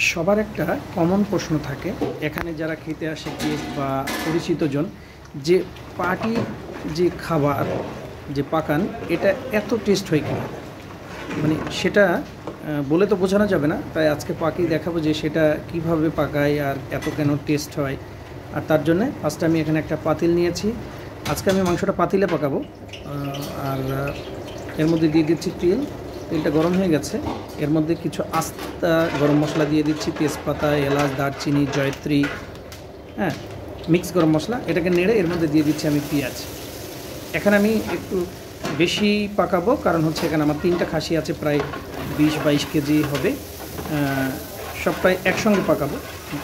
সবার একটা কমন প্রশ্ন থাকে এখানে যারা খেতে আসে গেস্ট বা পরিচিতজন, যে পার্টির যে খাবার যে পাকান এটা এত টেস্ট হয় কিনা। মানে সেটা বলে তো বোঝানো যাবে না, তাই আজকে পাকিয়ে দেখাবো যে সেটা কিভাবে পাকায় আর এত কেন টেস্ট হয়। আর তার জন্যে ফার্স্টে আমি এখানে একটা পাতিল নিয়েছি। আজকে আমি মাংসটা পাতিলে পাকাবো। আর এর মধ্যে দিয়ে দিচ্ছি তেল। তেলটা গরম হয়ে গেছে, এর মধ্যে কিছু আস্তা গরম মশলা দিয়ে দিচ্ছি, তেজপাতা, এলাচ, দারচিনি, জয়ত্রী, হ্যাঁ, মিক্স গরম মশলা। এটাকে নেড়ে এর মধ্যে দিয়ে দিচ্ছি আমি পেঁয়াজ। এখানে আমি একটু বেশি পাকাবো, কারণ হচ্ছে এখানে আমার 3টা খাসি আছে, প্রায় 20-22 কেজি হবে। সবটাই একসঙ্গে পাকাবো।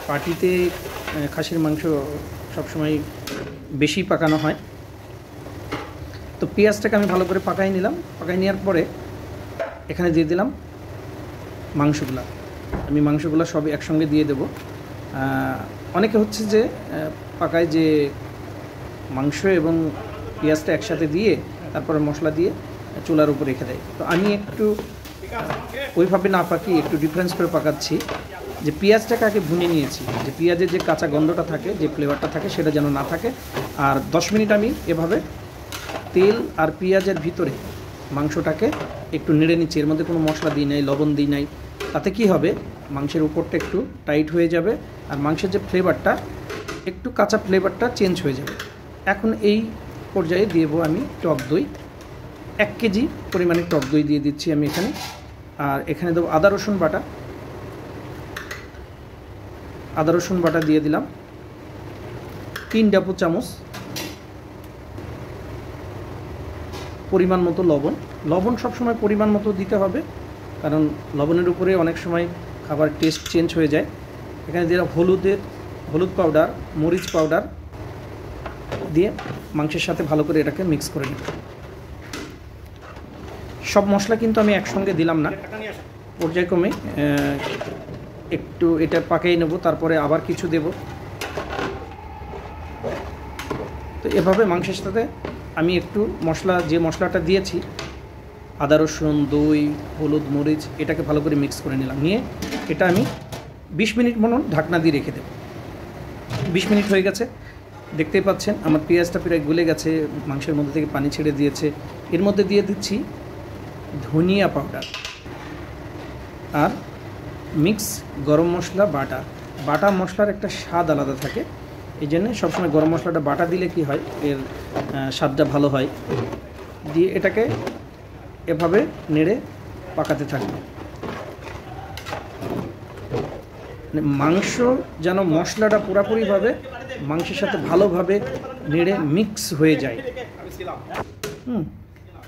পার্টিতে খাসির মাংস সবসময় বেশি পাকানো হয়। তো পেঁয়াজটাকে আমি ভালো করে পাকাই নিলাম। পাকাই নেওয়ার পরে এখানে দিয়ে দিলাম মাংসগুলা। আমি মাংসগুলো সব একসঙ্গে দিয়ে দেব। অনেকে হচ্ছে যে পাকায় যে মাংস এবং পেঁয়াজটা একসাথে দিয়ে তারপরে মশলা দিয়ে চুলার উপর রেখে দেয়। তো আমি একটু ওইভাবে না পাকি একটু ডিফারেন্স করে পাকাচ্ছি, যে পেঁয়াজটাকে আগে ভুনে নিয়েছি, যে পেঁয়াজের যে কাঁচা গন্ধটা থাকে, যে ফ্লেভারটা থাকে, সেটা যেন না থাকে। আর 10 মিনিট আমি এভাবে তেল আর পেঁয়াজের ভিতরে মাংসটাকে একটু নেড়ে নিচ্ছি। এর মধ্যে কোনো মশলা দিই নাই, লবণ দিই নাই। তাতে কি হবে, মাংসের উপরটা একটু টাইট হয়ে যাবে আর মাংসের যে ফ্লেভারটা, একটু কাঁচা ফ্লেভারটা চেঞ্জ হয়ে যাবে। এখন এই পর্যায়ে দেবো আমি টক দই। 1 কেজি পরিমাণে টক দই দিয়ে দিচ্ছি আমি এখানে। আর এখানে দেবো আদা রসুন বাটা। আদা রসুন বাটা দিয়ে দিলাম 3 টেবিল চামচ। পরিমাণ মতো লবণ। লবণ সবসময় পরিমাণ মতো দিতে হবে, কারণ লবণের উপরে অনেক সময় খাবার টেস্ট চেঞ্জ হয়ে যায়। এখানে দিলাম হলুদ পাউডার, মরিচ পাউডার দিয়ে মাংসের সাথে ভালো করে এটাকে মিক্স করে নেব। সব মশলা কিন্তু আমি একসঙ্গে দিলাম না, পর্যায়ক্রমে একটু এটা পাকিয়ে নেব, তারপরে আবার কিছু দেব। তো এভাবে মাংসের সাথে আমি একটু যে মশলাটা দিয়েছি, আদা রসুন, দই, হলুদ, মরিচ, এটাকে ভালো করে মিক্স করে নিলাম। নিয়ে এটা আমি 20 মিনিট মতো ঢাকনা দিয়ে রেখে দেব। 20 মিনিট হয়ে গেছে, দেখতেই পাচ্ছেন আমার পেঁয়াজটা প্রায় গলে গেছে, মাংসের মধ্যে থেকে পানি ছেড়ে দিয়েছে। এর মধ্যে দিয়ে দিচ্ছি ধনিয়া পাউডার আর মিক্স গরম মশলা বাটা। বাটা মশলার একটা স্বাদ আলাদা থাকে, এই জন্যে সবসময় গরম মশলাটা বাটা দিলে কি হয়, এর স্বাদটা ভালো হয়। দিয়ে এটাকে এভাবে নেড়ে পাকাতে থাকবে। মাংস যেন মশলাটা পুরোপুরিভাবে মাংসের সাথে ভালোভাবে নেড়ে মিক্স হয়ে যায়,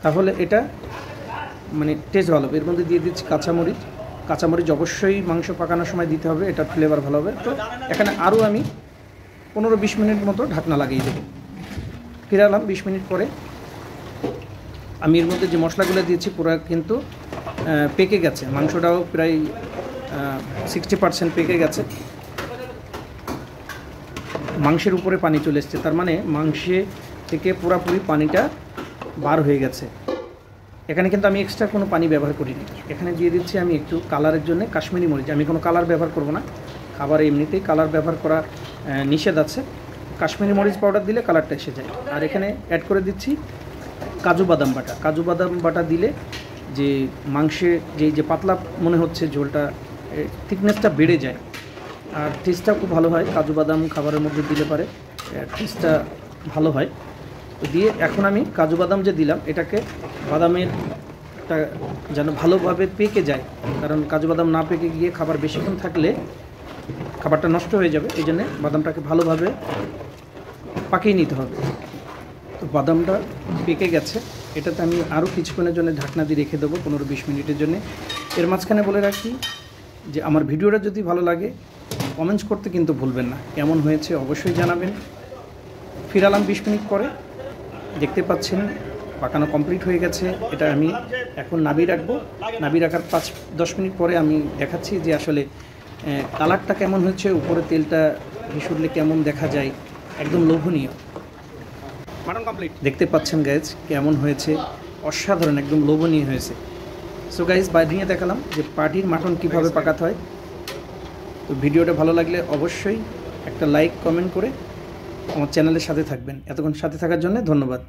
তাহলে এটা মানে টেস্ট ভালো হবে। এর মধ্যে দিয়ে দিচ্ছি কাঁচামরিচ। কাঁচামরিচ অবশ্যই মাংস পাকানোর সময় দিতে হবে, এটা ফ্লেভার ভালো হবে। তো এখানে আরও আমি 15-20 মিনিট মতো ঢাকনা লাগিয়ে দেবো। ফিরে এলাম 20 মিনিট পরে। আমি এর মধ্যে যে মশলাগুলো দিয়েছি পুরো কিন্তু পেকে গেছে, মাংসটাও প্রায় 60% পেকে গেছে। মাংসের উপরে পানি চলে এসছে, তার মানে মাংসে থেকে পুরোপুরি পানিটা বার হয়ে গেছে। এখানে কিন্তু আমি এক্সট্রা কোনো পানি ব্যবহার করিনি। এখানে দিয়ে দিচ্ছি আমি একটু কালারের জন্য কাশ্মীরি মরিচ। আমি কোনো কালার ব্যবহার করব না, খাবারে এমনিতেই কালার ব্যবহার করা নিষেধ আছে। কাশ্মীরি মরিচ পাউডার দিলে কালারটা এসে যায়। আর এখানে অ্যাড করে দিচ্ছি কাজু বাদাম বাটা। কাজু বাদাম বাটা দিলে যে মাংসে যে পাতলা মনে হচ্ছে ঝোলটা, থিকনেসটা বেড়ে যায় আর টেস্টটা খুব ভালো হয়। কাজু বাদাম খাবারের মধ্যে দিলে পারে টেস্টটা ভালো হয়। তো দিয়ে এখন আমি কাজু বাদাম যে দিলাম, এটাকে বাদামেরটা যেন ভালোভাবে পেকে যায়, কারণ কাজু বাদাম না পেকে গিয়ে খাবার বেশিক্ষণ থাকলে খাবারটা নষ্ট হয়ে যাবে। এই জন্যে বাদামটাকে ভালোভাবে পাকিয়ে নিতে হবে। তো বাদামটা পেকে গেছে, এটাতে আমি আরও কিছুক্ষণের জন্য ঢাকনা দিয়ে রেখে দেবো 15-20 মিনিটের জন্য। এর মাঝখানে বলে রাখি যে আমার ভিডিওটা যদি ভালো লাগে কমেন্টস করতে কিন্তু ভুলবেন না, কেমন হয়েছে অবশ্যই জানাবেন। ফিরালাম 20 মিনিট পরে, দেখতে পাচ্ছেন পাকানো কমপ্লিট হয়ে গেছে। এটা আমি এখন নাবিয়ে রাখবো। নাবিয়ে রাখার 5-10 মিনিট পরে আমি দেখাচ্ছি যে আসলে কালারটা কেমন হয়েছে, উপরে তেলটা ভেসে কেমন দেখা যায়, একদম লোভনীয়। মাটন কমপ্লিট, দেখতে পাচ্ছেন গাইজ কেমন হয়েছে, অসাধারণ, একদম লোভনীয় হয়েছে। সো গাইজ বাইরে নিয়ে দেখালাম যে পার্টির মাটন কীভাবে পাকাতে হয়। তো ভিডিওটা ভালো লাগলে অবশ্যই একটা লাইক কমেন্ট করে আমার চ্যানেলের সাথে থাকবেন। এতক্ষণ সাথে থাকার জন্য ধন্যবাদ।